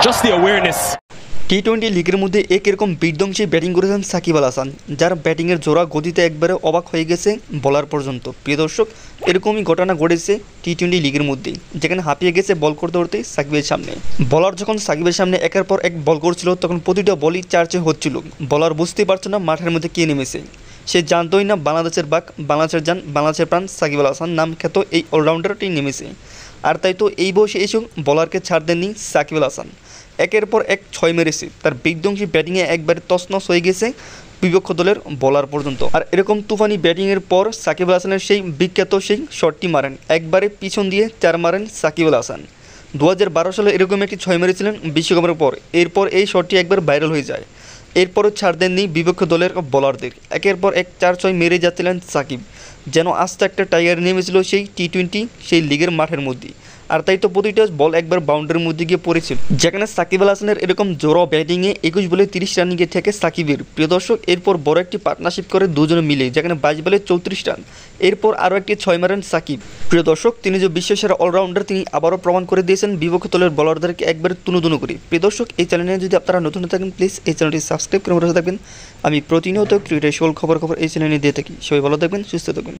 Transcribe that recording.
Just the awareness. টি-20 লিগের মধ্যে একরকম বিধ্বংসী ব্যাটিং করেছেন সাকিব আল হাসান, যার ব্যাটিংয়ের জোড়া গতিতে একবারে অবাক হয়ে গেছে বলার পর্যন্ত। প্রিয় দর্শক, এরকমই ঘটনা ঘটেছে টি-20 লিগের মধ্যেই, যেখানে হাঁপিয়ে গেছে বল করতে করতে সাকিবের সামনে। বলার যখন সাকিবের সামনে একের পর এক বল করছিল, তখন প্রতিটা বলই চার্চে হচ্ছিল। বলার বুঝতেই পারছে না মাঠের মধ্যে কে নেমেছে। সে জানতোই না বাংলাদেশের বাঘ, বাংলাদেশের জান, বাংলাদেশের প্রাণ সাকিব আল হাসান নাম খ্যাত এই অলরাউন্ডারটি নেমেছে। আর তাই তো এই বয়সে এসেও বলারকে ছাড় দেননি সাকিব আল হাসান। একের পর এক ছয় মেরেছে, তার বিধ্বংসী ব্যাটিংয়ে একবারে তছনছ হয়ে গেছে বিপক্ষ দলের বলার পর্যন্ত। আর এরকম তুফানি ব্যাটিংয়ের পর সাকিব আল হাসানের সেই বিখ্যাত সেই শটটি মারেন, একবারে পিছন দিয়ে চার মারেন সাকিব আল হাসান। 2012 সালে এরকম একটি ছয় মেরেছিলেন বিশ্বকাপের পর। এরপর এই শটটি একবার ভাইরাল হয়ে যায়। এরপরও ছাড় দেননি বিপক্ষ দলের বলারদের। একের পর এক 4-6 মেরে যাচ্ছিলেন সাকিব, যেন আস্তে একটা টাইগার নেমেছিল সেই টি-20 সেই লিগের মাঠের মধ্যে। আর তাই তো প্রতিটা বল একবার বাউন্ডারির মধ্যে গিয়ে পড়েছিল, যেখানে সাকিব আল হাসানের এরকম জোড়া ব্যাটিংয়ে 21 বলে 30 রান গিয়ে থেকে সাকিবের। প্রিয় দর্শক, এরপর বড় একটি পার্টনারশিপ করে দুজনে মিলে, যেখানে 22 বলে 34 রান। এরপর আরও একটি 6 মারেন সাকিব। প্রিয় দর্শক, তিনি যে বিশ্বসেরা অলরাউন্ডার, তিনি আবারও প্রমাণ করে দিয়েছেন বিপক্ষ দলের বলারদেরকে একবারে তুনুতুনু করে। প্রিয় দর্শক, এই চ্যানেলে যদি আপনারা নতুন থাকেন, প্লিজ এই চ্যানেলটি সাবস্ক্রাইব করে বসে থাকবেন। আমি প্রতিনিয়ত ক্রিকেটের সকল খবর এই চ্যানেলে দিয়ে থাকি। সবাই ভালো থাকবেন, সুস্থ থাকবেন।